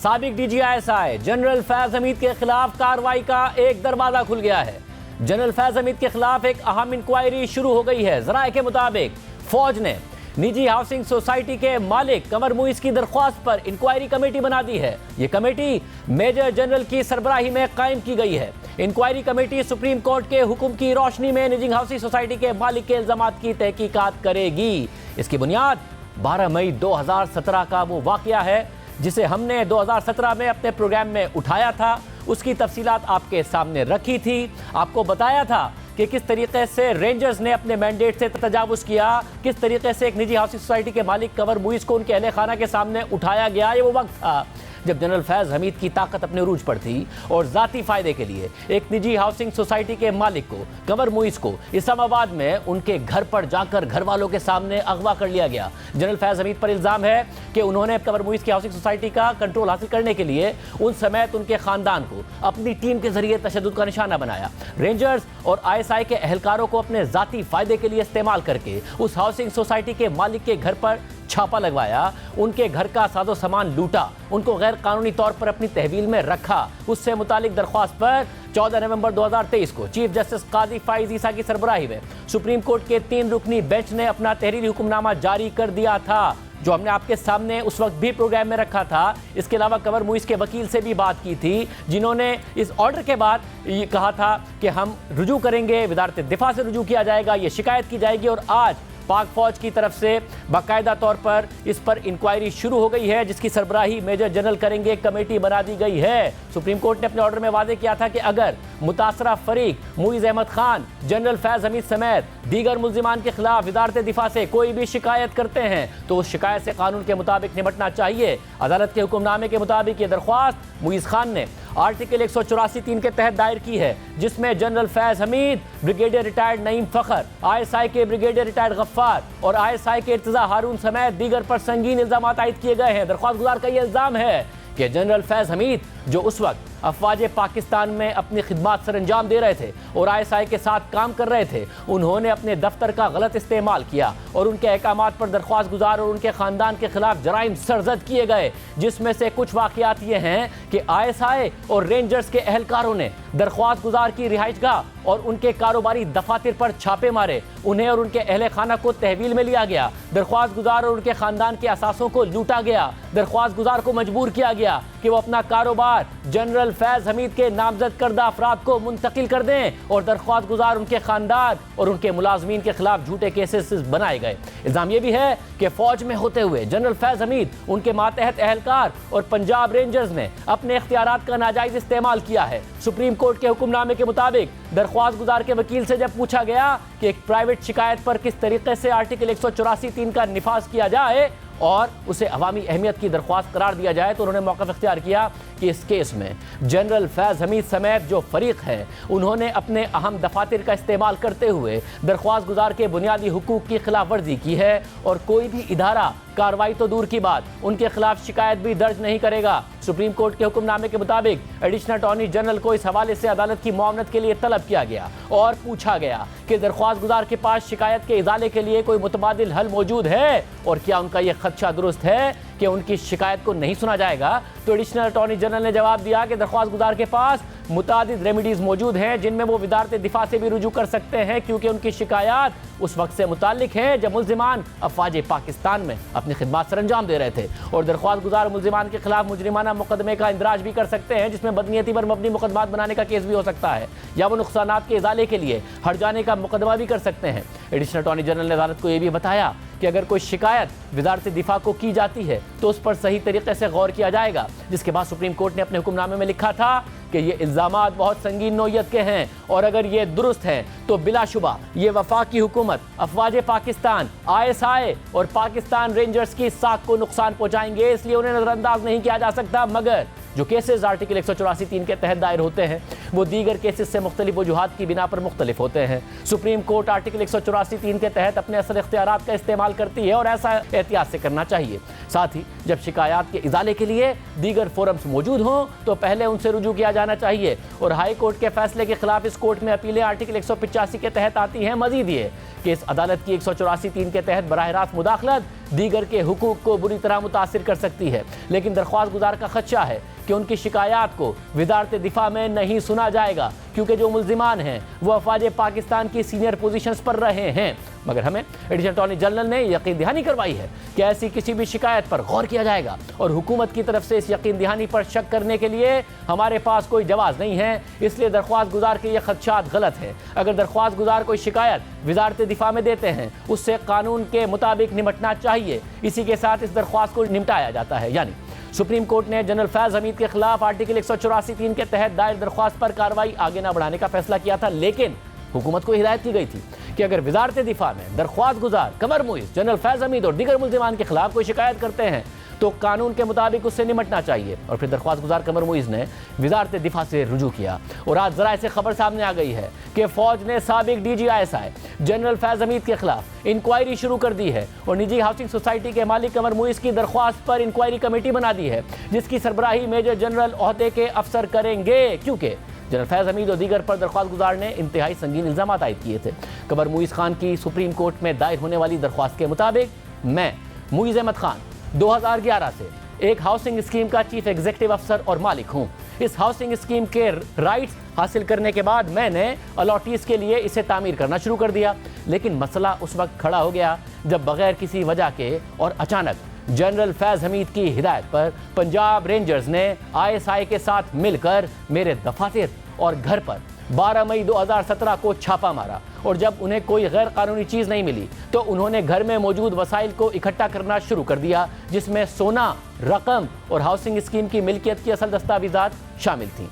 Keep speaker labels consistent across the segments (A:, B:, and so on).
A: साबिक DGI general Faiz Hamid के खिलाफ कार्रवाई का एक दरवाजा खुल गया है। जनरल फैज हमीद के खिलाफ एक अहम इंक्वायरी शुरू हो गई है। जराये के मुताबिक फौज ने निजी हाउसिंग सोसाइटी के मालिक कमर मुइज की दरख्वास्त पर इंक्वायरी कमेटी बना दी है। ये कमेटी मेजर जनरल की सरबराही में कायम की गई है। इंक्वायरी कमेटी सुप्रीम कोर्ट के हुक्म की रोशनी में निजी हाउसिंग सोसाइटी के मालिक के इल्जामात की तहकीकात करेगी। इसकी बुनियाद 12 मई 2017 का वो वाकया है जिसे हमने 2017 में अपने प्रोग्राम में उठाया था। उसकी तफसीलात आपके सामने रखी थी। आपको बताया था कि किस तरीके से रेंजर्स ने अपने मैंडेट से तजावुज़ किया, किस तरीके से एक निजी हाउसिंग सोसाइटी के मालिक कमर मुइज को उनके अहले खाना के सामने उठाया गया। ये वो वक्त था जब जनरल फैज हमीद की ताकत अपने उरूज पर थी और ज़ाती फ़ायदे के लिए एक निजी हाउसिंग सोसाइटी के मालिक को कमर मुइज को इस्लामाबाद में उनके घर पर जाकर घर वालों के सामने अगवा कर लिया गया। जनरल फैज हमीद पर इल्ज़ाम है कि उन्होंने कमर मुइज की हाउसिंग सोसाइटी का कंट्रोल हासिल करने के लिए उन समेत उनके ख़ानदान को अपनी टीम के जरिए तशद्दुद का निशाना बनाया। रेंजर्स और ISI के एहलकारों को अपने ज़ाती फ़ायदे के लिए इस्तेमाल करके उस हाउसिंग सोसाइटी के मालिक के घर पर छापा लगवाया, उनके घर का साजो सामान लूटा, उनको गैर कानूनी तौर पर अपनी तहवील में रखा। उससे मुतालिक दरख्वास्त पर 14 नवंबर 2023 को चीफ जस्टिस काजी फाइज ईसा की सरबराही में सुप्रीम कोर्ट के 3 रुकनी बेंच ने अपना तहरीरी हुक्मनामा जारी कर दिया था, जो हमने आपके सामने उस वक्त भी प्रोग्राम में रखा था। इसके अलावा कमर मुइज के वकील से भी बात की थी, जिन्होंने इस ऑर्डर के बाद ये कहा था कि हम रुजू करेंगे, वजारत दिफा से रुजू किया जाएगा, ये शिकायत की जाएगी। और आज पाक फौज की तरफ से बाकायदा तौर पर इस पर इंक्वायरी शुरू हो गई है, जिसकी सरबराही मेजर जनरल करेंगे। कमेटी बना दी गई है। सुप्रीम कोर्ट ने अपने ऑर्डर में वादे किया था कि अगर मुतासरा फरीक मुइज अहमद खान, जनरल फैज हमीद समेत दीगर मुल्जिमान के खिलाफ वजारत दिफा से कोई भी शिकायत करते हैं तो उस शिकायत से कानून के मुताबिक निपटना चाहिए। अदालत के हुक्मनामे के मुताबिक ये दरख्वास्त मुइज खान ने आर्टिकल 184(3) के तहत दायर की है, जिसमें general Faiz Hameed, brigadier retired Naeem Fakhar, ISI के ब्रिगेडियर रिटायर्ड गफ्फार और ISI के इर्तिजा हारून समेत दीगर पर संगीन इल्जाम आयद किए गए हैं। दरख्वास्त गुजार का यह इल्जाम है कि जनरल फैज हमीद, जो उस वक्त अफवाज पाकिस्तान में अपनी खिदमात सर अंजाम दे रहे थे और ISI के साथ काम कर रहे थे, उन्होंने अपने दफ्तर का गलत इस्तेमाल किया और उनके अहकामात पर दरख्वास्त गुजार और उनके ख़ानदान के खिलाफ जराइम सरजद किए गए। जिसमें से कुछ वाक़यात ये हैं कि ISI और रेंजर्स के एहलकारों ने दरख्वास्त गुजार की रिहाइशगाह और उनके कारोबारी दफातर पर छापे मारे, उन्हें और उनके अहले खाना को तहवील में लिया गया, दरख्वास्त गुजार और उनके ख़ानदान के असासों को लूटा गया, दरख्वास्त गुजार को मजबूर किया गया कि वो अपना कारोबार जनरल फैज हमीद के नामजद करदा अफराद को मुंतकिल कर दें और दरख्वास्त गुजार उनके खानदान और उनके मुलाजमीन के खिलाफ झूठे केसेस बनाए गए। इल्जाम यह भी है कि फौज में होते हुए जनरल फैज हमीद, उनके मातहत एहलकार और पंजाब रेंजर्स ने अपने इख्तियारात का नाजायज इस्तेमाल किया है। सुप्रीम कोर्ट के हुक्मनामे के मुताबिक दरख्वास्त गुजार के वकील से जब पूछा गया कि एक प्राइवेट शिकायत पर किस तरीके से आर्टिकल 184(3) का निफाज किया जाए और उसे अवामी अहमियत की दरख्वास्त करार दिया जाए, तो उन्होंने मौक़िफ़ इख्तियार किया कि इस केस में जनरल फैज हमीद समेत जो फरीक है, उन्होंने अपने अहम दफातर का इस्तेमाल करते हुए दरख्वास्त गुजार के बुनियादी हुकूक की खिलाफ वर्जी की है और कोई भी इदारा कार्रवाई तो दूर की बात, उनके खिलाफ शिकायत भी दर्ज नहीं करेगा। सुप्रीम कोर्ट के हुक्मनामे के मुताबिक एडिशनल अटॉर्नी जनरल को इस हवाले से अदालत की मुआवनत के लिए तलब किया गया और पूछा गया कि दरख्वास्त गुजार के पास शिकायत के इजाले के लिए कोई मुतबादिल हल मौजूद है और क्या उनका यह खदशा दुरुस्त है कि उनकी शिकायत को नहीं सुना जाएगा। तो एडिशनल अटॉर्नी जनरल ने जवाब दिया कि दरख्वास्त गुजार के पास मुतादिद रेमिडीज़ मौजूद हैं जिनमें वो वजारत दिफा से भी रुजू कर सकते हैं, क्योंकि उनकी शिकायत उस वक्त से मुताल्लिक है जब मुल्जिमान अफवाज पाकिस्तान में अपनी खिदमात सर अंजाम दे रहे थे। और दरख्वास्त गुजार मुल्जिमान के खिलाफ मुजरिमाना मुकदमे का इंदराज भी कर सकते हैं, जिसमें बदनीयती पर मबनी मुकदमात बनाने का केस भी हो सकता है या वो नुकसानात के इजाले के लिए हट जाने का मुकदमा भी कर सकते हैं। एडिशनल अटॉर्नी जनरल ने अदालत को यह भी बताया कि अगर कोई शिकायत वजारत दिफा को की जाती है तो उस पर सही तरीके से गौर किया जाएगा। जिसके बाद सुप्रीम कोर्ट ने अपने हुक्मनामे में लिखा था कि ये इल्ज़ामात बहुत संगीन नौयत के हैं और अगर ये दुरुस्त हैं तो बिलाशुबा ये वफाकी हुकूमत, अफवाज पाकिस्तान, ISI और पाकिस्तान रेंजर्स की साख को नुकसान पहुँचाएंगे, इसलिए उन्हें नज़रअंदाज नहीं किया जा सकता। मगर जो केसेस आर्टिकल 184(3) के तहत दायर होते हैं वो दीगर केसेस से मुख्तलिफ वजूहात की बिना पर मुख्तलिफ होते हैं। सुप्रीम कोर्ट आर्टिकल 184(3) के तहत अपने असल इख्तियारात का इस्तेमाल करती है और ऐसा एहतियात से करना चाहिए। साथ ही जब शिकायत के इजाले के लिए दीगर फोरम्स मौजूद हों तो पहले उनसे रुजू किया जाना चाहिए। और हाई कोर्ट के फैसले के खिलाफ इस कोर्ट में अपीलें आर्टिकल 185 के तहत आती हैं। मजीद ये कि इस अदालत की 184(3) के तहत बराह रास्त मुदाखलत दीगर के हुकूक को बुरी तरह मुतासिर कर सकती है। लेकिन दरख्वास्त गुजार का खदशा है कि उनकी शिकायत को वजारत दिफा में नहीं सुना जाएगा, क्योंकि जो मुल्जिमान हैं वो अफवाज पाकिस्तान की सीनियर पोजीशंस पर रहे हैं। मगर हमें एडिशनल अटॉर्नी जनरल ने यकीन दहानी करवाई है कि ऐसी किसी भी शिकायत पर गौर किया जाएगा और हुकूमत की तरफ से इस यकीन दहानी पर शक करने के लिए हमारे पास कोई जवाब नहीं है। इसलिए दरख्वास्त गुजार के ये खदशात गलत है। अगर दरख्वास्त गुजार कोई शिकायत वजारत दिफा में देते हैं उससे कानून के मुताबिक निपटना चाहिए। इसी के साथ इस दरख्वास्त को निपटाया जाता है। यानी सुप्रीम कोर्ट ने जनरल फैज़ हमीद के खिलाफ आर्टिकल 184(3) के तहत दायर दरख्वास्त पर कार्रवाई आगे न बढ़ाने का फैसला किया था। लेकिन हुकूमत को हिदायत की गई थी कि अगर वजारत दिफा में दरख्वास्त गुजार कमर मुइज़, जनरल फैज़ हमीद और दीगर मुल्जिमान के खिलाफ कोई शिकायत करते हैं तो कानून के मुताबिक उससे निपटना चाहिए। और फिर दरख्वास्त गुजार कमर मुइज़ ने वजारत दिफा से रुजू किया और आज ज़रा से खबर सामने आ गई है कि फ़ौज ने साबिक DGISI जनरल फैज़ हमीद के खिलाफ इंक्वायरी शुरू कर दी है और निजी हाउसिंग सोसाइटी के मालिक कमर मुइज़ की दरख्वास्त पर इंक्वायरी कमेटी बना दी है, जिसकी सरबराही मेजर जनरल ओहदे के अफसर करेंगे। क्योंकि जनरल फैज़ हमीद और दीगर पर दरख्वास्त गुजार ने इंतहाई संगीन इल्ज़ाम आयद किए थे। कमर मुइज़ खान की सुप्रीम कोर्ट में दायर होने वाली दरख्वास्त के मुताबिक मैं मुइज़ अहमद खान 2011 से एक हाउसिंग स्कीम का चीफ एग्जीक्यूटिव अफसर और मालिक हूँ। इस हाउसिंग स्कीम के राइट्स हासिल करने के बाद मैंने अलॉटीज के लिए इसे तामीर करना शुरू कर दिया। लेकिन मसला उस वक्त खड़ा हो गया जब बगैर किसी वजह के और अचानक जनरल फैज़ हमीद की हिदायत पर पंजाब रेंजर्स ने ISI के साथ मिलकर मेरे दफातर और घर पर 12 मई 2017 को छापा मारा। और जब उन्हें कोई गैर कानूनी चीज़ नहीं मिली तो उन्होंने घर में मौजूद वसाइल को इकट्ठा करना शुरू कर दिया, जिसमें सोना, रकम और हाउसिंग स्कीम की मिल्कियत की असल दस्तावेज़ात शामिल थीं।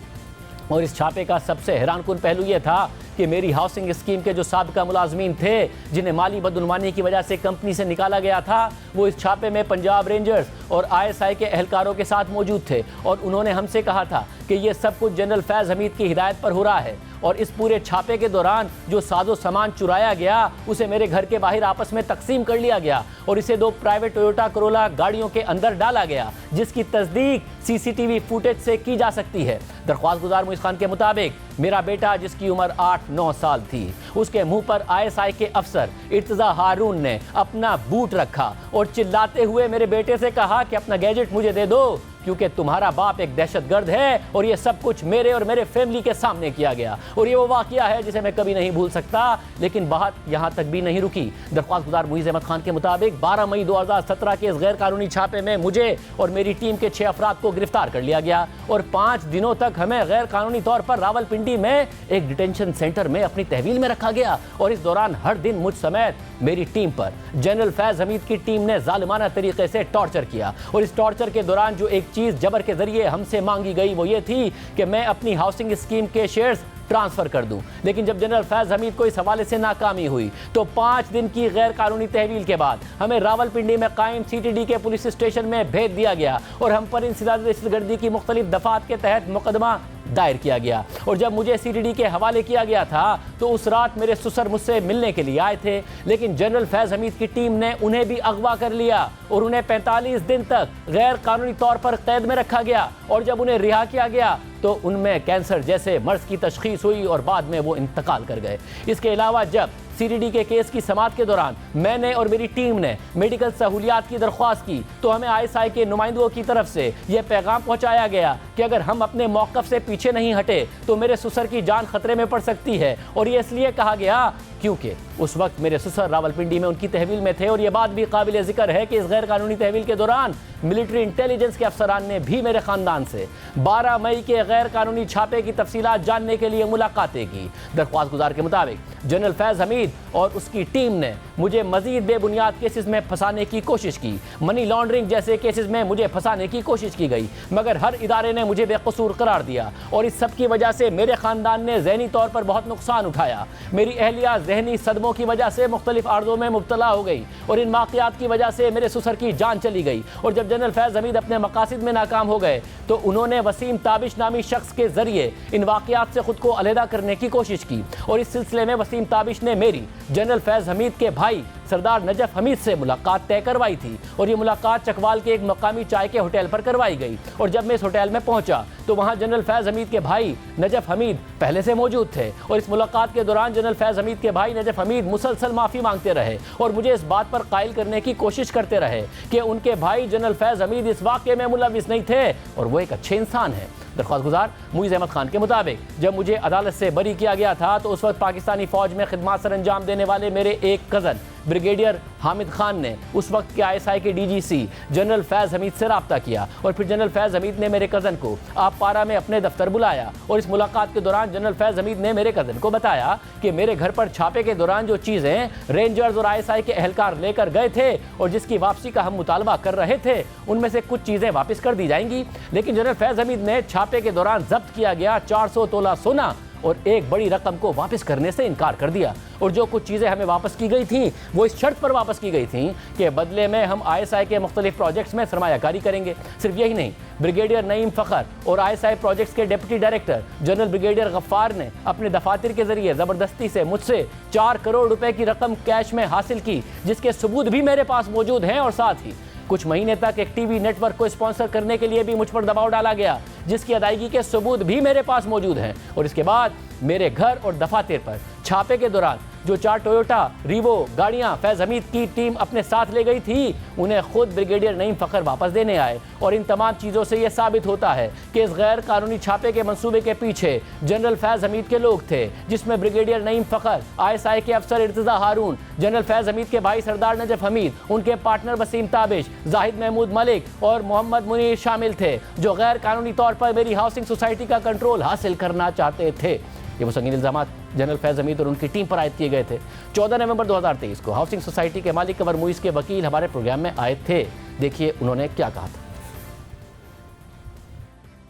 A: और इस छापे का सबसे हैरानकुन पहलू यह था कि मेरी हाउसिंग स्कीम के जो साबिका मुलाजमीन थे जिन्हें माली बदउनवानी की वजह से कंपनी से निकाला गया था, वो इस छापे में पंजाब रेंजर्स और ISI के एहलकारों के साथ मौजूद थे। और उन्होंने हमसे कहा था कि ये सब कुछ जनरल फैज़ हमीद की हिदायत पर हो रहा है। और इस पूरे छापे के दौरान जो साजो सामान चुराया गया उसे मेरे घर के बाहर आपस में तकसीम कर लिया गया और इसे 2 प्राइवेट टोयोटा करोला गाड़ियों के अंदर डाला गया, जिसकी तस्दीक CCTV फुटेज से की जा सकती है। दरख्वास्त गुजार मुइज़ खान के मुताबिक मेरा बेटा, जिसकी उम्र 8-9 साल थी, उसके मुंह पर ISI के अफसर इर्तज़ा हारून ने अपना बूट रखा और चिल्लाते हुए मेरे बेटे से कहा कि अपना गैजेट मुझे दे दो, क्योंकि तुम्हारा बाप एक दहशतगर्द है। और ये सब कुछ मेरे और मेरे फैमिली के सामने किया गया। और ये वो वाक़या है जिसे मैं कभी नहीं भूल सकता। लेकिन बात यहाँ तक भी नहीं रुकी। दरख्वास्त गुजार मुइज़ अहमद खान के मुताबिक 12 मई 2017 के इस गैर कानूनी छापे में मुझे और मेरी टीम के 6 अफराद को गिरफ्तार कर लिया गया और 5 दिनों तक हमें गैर कानूनी तौर पर रावलपिंडी में एक डिटेंशन सेंटर में अपनी तहवील में रखा गया। और इस दौरान हर दिन मुझ समेत मेरी टीम पर जनरल फैज़ हमीद की टीम ने जालिमाना तरीके से टॉर्चर किया। और इस टॉर्चर के दौरान जो एक चीज़ जबर के जरिए हमसे मांगी गई वो ये थी कि मैं अपनी हाउसिंग स्कीम के शेयर्स ट्रांसफर कर दूं। लेकिन जब जनरल फैज़ हमीद को इस हवाले से नाकामी हुई तो 5 दिन की गैर कानूनी तहवील के बाद हमें रावलपिंडी में कायम CTD के पुलिस स्टेशन में भेज दिया गया और हम पर इंसदाद दहशतगर्दी की मुख्तलिफ दफात के तहत मुकदमा दायर किया गया। और जब मुझे CTD के हवाले किया गया था तो उस रात मेरे ससुर मुझसे मिलने के लिए आए थे, लेकिन जनरल फैज़ हमीद की टीम ने उन्हें भी अगवा कर लिया और उन्हें 45 दिन तक गैर कानूनी तौर पर कैद में रखा गया। और जब उन्हें रिहा किया गया तो उनमें कैंसर जैसे मर्ज की तशखीस हुई और बाद में वो इंतकाल कर गए। इसके अलावा जब CTD के केस की समाअत के दौरान मैंने और मेरी टीम ने मेडिकल सहूलियात की दरख्वास्त की तो हमें ISI के नुमाइंदों की तरफ से यह पैगाम पहुंचाया गया कि अगर हम अपने मौक़िफ़ से पीछे नहीं हटे तो मेरे ससुर की जान खतरे में पड़ सकती है। और ये इसलिए कहा गया क्योंकि उस वक्त मेरे ससुर रावलपिंडी में उनकी तहवील में थे। और यह बात भी काबिल ज़िक्र है कि इस गैर कानूनी तहवील के दौरान मिलिट्री इंटेलिजेंस के अफसरान ने भी मेरे ख़ानदान से 12 मई के गैर कानूनी छापे की तफसीलात जानने के लिए मुलाकातें की। दरख्वास्त गुजार के मुताबिक जनरल फैज़ हमीद और उसकी टीम ने मुझे मजीद बेबुनियाद केसेस में फंसाने की कोशिश की। मनी लॉन्ड्रिंग जैसे केसेस में मुझे फंसाने की कोशिश की गई, मगर हर इदारे ने मुझे बेकसूर करार दिया। और इस सब की वजह से मेरे ख़ानदान ने ज़हनी तौर पर बहुत नुकसान उठाया। मेरी अहलिया ज़हनी सदमों की वजह से मुख्तलिफ आर्ज़ों में मुब्तला हो गई और इन वाक़यात की वजह से मेरे ससुर की जान चली गई। और जब जनरल फैज़ हमीद अपने मकासद में नाकाम हो गए तो उन्होंने वसीम ताबिश नामी शख्स के ज़रिए इन वाक़यात से ख़ुद को अलहदा करने की कोशिश की। और इस सिलसिले में वसीम ताबिश ने मेरी जनरल फैज़ हमीद के भाई सरदार नजफ हमीद से मुलाकात तय करवाई थी और ये मुलाकात चकवाल के एक मकामी चाय के होटल पर करवाई गई। और जब मैं इस होटल में पहुंचा तो वहां जनरल फैज हमीद के भाई नजफ हमीद पहले से मौजूद थे और इस मुलाकात के दौरान जनरल फैज हमीद के भाई नजफ हमीद मुसलसल माफी मांगते रहे और मुझे इस बात पर कायल करने की कोशिश करते रहे कि उनके भाई जनरल फैज हमीद इस वाक़े में मुलविस नहीं थे और वो एक अच्छे इंसान हैं। दरख्वास्त गुजार मुईज़ अहमद खान के मुताबिक जब मुझे अदालत से बरी किया गया था तो उस वक्त पाकिस्तानी फौज में खिदमत सर अंजाम देने वाले मेरे एक कज़न ब्रिगेडियर हामिद खान ने उस वक्त के ISI के DGC जनरल फैज़ हमीद से रब्ता किया और फिर जनरल फैज़ हमीद ने मेरे कज़न को आप पारा में अपने दफ्तर बुलाया और इस मुलाकात के दौरान जनरल फैज़ हमीद ने मेरे कज़न को बताया कि मेरे घर पर छापे के दौरान जो चीज़ें रेंजर्स और ISI के एहलकार लेकर गए थे और जिसकी वापसी का हम मुतालबा कर रहे थे उनमें से कुछ चीज़ें वापस कर दी जाएंगी। लेकिन जनरल फैज़ हमीद ने छापे के दौरान जब्त किया गया 400 तोला सोना और एक बड़ी रकम को वापस करने से इनकार कर दिया और जो कुछ चीज़ें हमें वापस की गई थी वो इस शर्त पर वापस की गई थी कि बदले में हम ISI के मुख्तलिफ प्रोजेक्ट्स में सरमायाकारी करेंगे। सिर्फ यही नहीं, ब्रिगेडियर नईम फ़खर और ISI प्रोजेक्ट्स के deputy director general brigadier Ghaffar ने अपने दफातर के जरिए ज़बरदस्ती से मुझसे 4 करोड़ रुपए की रकम कैश में हासिल की जिसके सबूत भी मेरे पास मौजूद हैं और साथ ही कुछ महीने तक एक टीवी नेटवर्क को स्पॉन्सर करने के लिए भी मुझ पर दबाव डाला गया जिसकी अदायगी के सबूत भी मेरे पास मौजूद हैं। और इसके बाद मेरे घर और दफातर पर छापे के दौरान जो 4 टोयोटा रीवो गाड़ियां फैज़ हमीद की टीम अपने साथ ले गई थी उन्हें खुद ब्रिगेडियर नईम फ़खर वापस देने आए और इन तमाम चीज़ों से यह साबित होता है कि इस गैर कानूनी छापे के मंसूबे के पीछे जनरल फैज़ हमीद के लोग थे जिसमें ब्रिगेडियर नईम फ़खर, ISI के अफसर इर्तिज़ा हारून, जनरल फैज़ हमीद के भाई सरदार नजफ हमीद, उनके पार्टनर वसीम ताबिश, जाहिद महमूद मलिक और मोहम्मद मुनीर शामिल थे जो गैर कानूनी तौर पर मेरी हाउसिंग सोसाइटी का कंट्रोल हासिल करना चाहते थे। ये वो संगीन इल्ज़ामात जनरल फैज़ हमीद और उनकी टीम पर आयद किए गए थे। 14 नवंबर 2023 को हाउसिंग सोसाइटी के मालिक कमर मुईज़ के वकील हमारे प्रोग्राम में आए थे। देखिए उन्होंने क्या कहा था।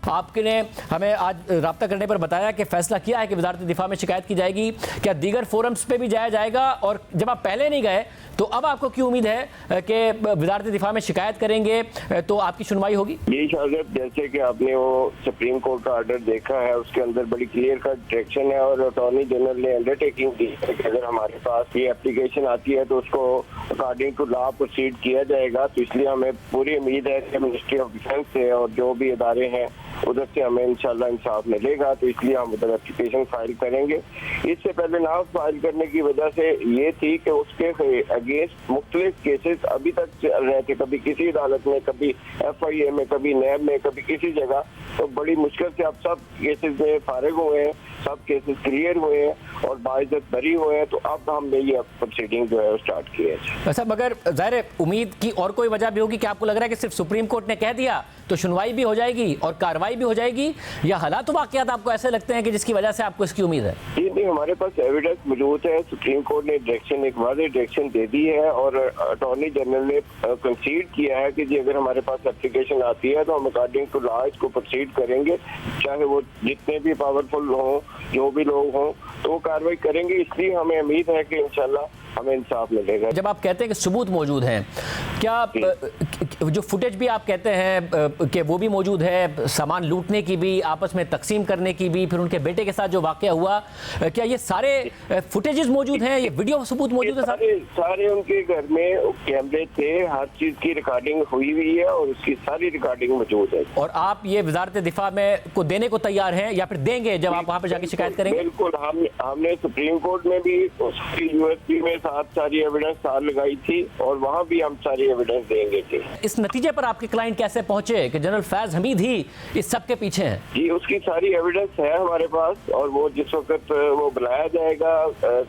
A: आपने हमें आज रब्ता करने पर बताया कि फैसला किया है कि वज़ारत दिफा में शिकायत की जाएगी। क्या दीगर फोरम्स पे भी जाया जाएगा? और जब आप पहले नहीं गए तो अब आपको क्यों उम्मीद है कि वज़ारत दिफा में शिकायत करेंगे तो आपकी सुनवाई होगी?
B: जी शागिद, जैसे कि आपने वो सुप्रीम कोर्ट का ऑर्डर देखा है उसके अंदर बड़ी क्लियर कट डायरेक्शन है और अटॉर्नी जनरल ने अंडरटेकिंग दी है कि अगर हमारे पास ये एप्लीकेशन आती है तो उसको अकॉर्डिंग टू लॉ प्रोसीड किया जाएगा। तो इसलिए हमें पूरी उम्मीद है कि मिनिस्ट्री ऑफ डिफेंस से और जो भी इदारे हैं उधर से हमें इंशाल्लाह इंसाफ मिलेगा। तो इसलिए हम उधर एप्लीकेशन फाइल करेंगे। इससे पहले ना फाइल करने की वजह से ये थी कि उसके अगेंस्ट मुख्तलिफ केसेस अभी तक चल रहे थे, कभी किसी अदालत में, कभी FIA में, कभी नैब में, कभी किसी जगह। तो बड़ी मुश्किल से अब सब केसेस में फारिग हुए हैं, सब केसेस क्लियर हुए हैं और बाइज्जत बरी हुए हैं। तो अब हमने ये प्रोसीडिंग जो है स्टार्ट की है।
A: अच्छा, मगर ज़ाहिर उम्मीद की और कोई वजह भी होगी कि आपको लग रहा है कि सिर्फ सुप्रीम कोर्ट ने कह दिया तो सुनवाई भी हो जाएगी और कार्रवाई भी हो जाएगी, या हालात वाक़यात आपको ऐसे लगते हैं कि जिसकी वजह से आपको इसकी उम्मीद है?
B: जी नहीं, हमारे पास एविडेंस मौजूद है। सुप्रीम कोर्ट ने डायरेक्शन, एक वाज़ेह डायरेक्शन दे दी है और अटॉर्नी जनरल ने कंसीड किया है कि जी अगर हमारे पास एप्लीकेशन आती है तो हम अकॉर्डिंग टू लॉ इसको प्रोसीड करेंगे, चाहे वो जितने भी पावरफुल हों, जो भी लोग हों, तो वो कार्रवाई करेंगे। इसलिए हमें उम्मीद है कि इंशाल्लाह हमें इंसाफ मिलेगा।
A: जब आप कहते हैं कि सबूत मौजूद हैं, क्या जो फुटेज भी आप कहते हैं कि वो भी मौजूद है, सामान लूटने की भी, आपस में तकसीम करने की भी, फिर उनके बेटे के साथ जो वाकया हुआ, क्या ये सारे फुटेजेस मौजूद हैं, ये वीडियो सबूत मौजूद है?
B: सारे उनके घर में कैमरे थे, हर चीज की रिकॉर्डिंग हुई हुई है और उसकी सारी रिकॉर्डिंग मौजूद है।
A: और आप ये वजारत दिफा में को देने को तैयार हैं या फिर देंगे जब आप वहाँ पर जाके शिकायत करेंगे?
B: बिल्कुल, हमने सुप्रीम कोर्ट में भी उसकी USP में सारी एविडेंस साथ लगाई थी और वहाँ भी हम सारी एविडेंस देंगे थे।
A: इस नतीजे पर आपके क्लाइंट कैसे पहुंचे कि जनरल फैज हमीद ही इस सब के पीछे हैं?
B: जी, उसकी सारी एविडेंस है हमारे पास और वो जिस वक्त वो बुलाया जाएगा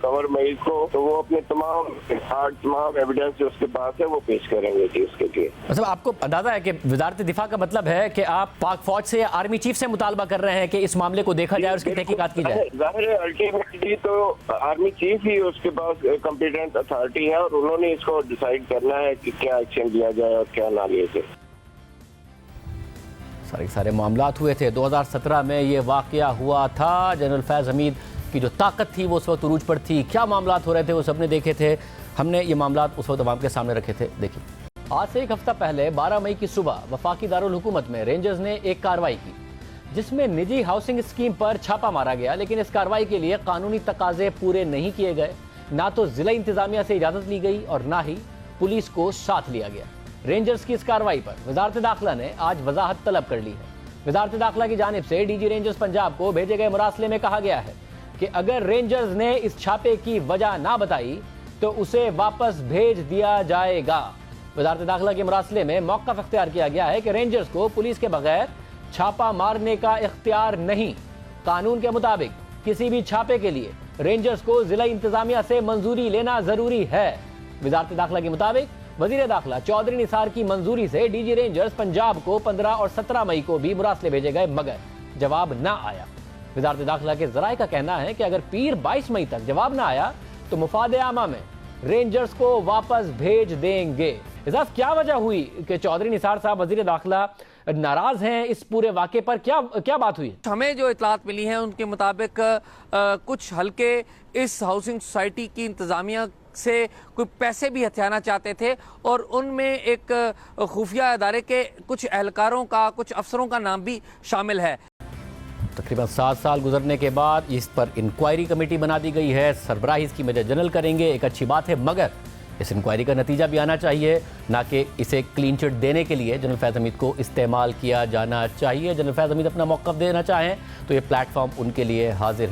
B: कमर मईद को तो वो अपने तमाम एविडेंस जो उसके पास है वो पेश करेंगे जी उसके लिए।
A: मतलब आपको अंदाजा है कि वजारत दिफा का मतलब है कि आप पाक फौज से या आर्मी चीफ से मुतालबा कर रहे हैं कि इस मामले को देखा जाए और उसकी तहकीकात की जाए?
B: जाहिर है, अल्टीमेटली तो आर्मी चीफ ही उसके पास कॉम्पिटेंट अथॉरिटी है और उन्होंने इसको डिसाइड करना है कि क्या एक्शन लिया जाए और क्या ना लिया जाए।
A: सारे मामलात हुए थे 2017 में, ये वाकया हुआ था। जनरल फैज हमीद की जो ताकत थी वो उस वक्त उरूज पर थी। क्या मामलात हो रहे थे वो सबने देखे थे, हमने ये मामलात उस वक्त अवाम के सामने रखे थे। देखिए, आज से एक हफ्ता पहले 12 मई की सुबह वफाकी दारुल हुकूमत में रेंजर्स ने एक कार्रवाई की जिसमें निजी हाउसिंग स्कीम पर छापा मारा गया, लेकिन इस कार्रवाई के लिए कानूनी तकाजे पूरे नहीं किए गए। ना तो जिला इंतजामिया से इजाजत ली गई और ना ही पुलिस को साथ लिया गया। रेंजर्स की इस कार्रवाई पर वजारत दाखिला ने आज वजाहत तलब कर ली है। वजारत दाखिला की जानिब से डीजी रेंजर्स पंजाब को भेजे गए मुरासले में कहा गया है कि अगर रेंजर्स ने इस छापे की वजह ना बताई तो उसे वापस भेज दिया जाएगा। वजारत दाखिला के मुरासले में मौक़िफ़ इख्तियार किया गया है कि रेंजर्स को पुलिस के बगैर छापा मारने का इख्तियार नहीं। कानून के मुताबिक किसी भी छापे के लिए रेंजर्स को जिला इंतजामिया से मंजूरी लेना जरूरी है। वजारत दाखिला के मुताबिक वजीर दाखिला चौधरी निसार की मंजूरी से डीजी रेंजर्स पंजाब को 15 और 17 मई को भी मुरासले भेजे गए मगर जवाब ना आया। वजारत दाखिला के जराए का कहना है कि अगर पीर 22 मई तक जवाब ना आया तो मुफाद आमा में रेंजर्स को वापस भेज देंगे। इजाज, क्या वजह हुई कि चौधरी निसार साहब वजीर दाखिला नाराज हैं इस पूरे वाक़े पर? क्या बात हुई?
C: हमें जो इतलात मिली हैं उनके मुताबिक कुछ हल्के इस हाउसिंग सोसाइटी की इंतजामिया से कोई पैसे भी हथियाना चाहते थे और उनमें एक खुफिया अदारे के कुछ एहलकारों का, कुछ अफसरों का नाम भी शामिल है।
A: तकरीबन 7 साल गुजरने के बाद इस पर इंक्वायरी कमेटी बना दी गई है। सरबराही इसकी मेजर जनरल करेंगे, एक अच्छी बात है, मगर इस इंक्वायरी का नतीजा भी आना चाहिए, ना कि इसे क्लीन चिट देने के लिए जनरल फैज़ हमीद को इस्तेमाल किया जाना चाहिए। जनरल फैज़ हमीद अपना मौक़िफ़ देना चाहें तो ये प्लेटफॉर्म उनके लिए हाजिर है।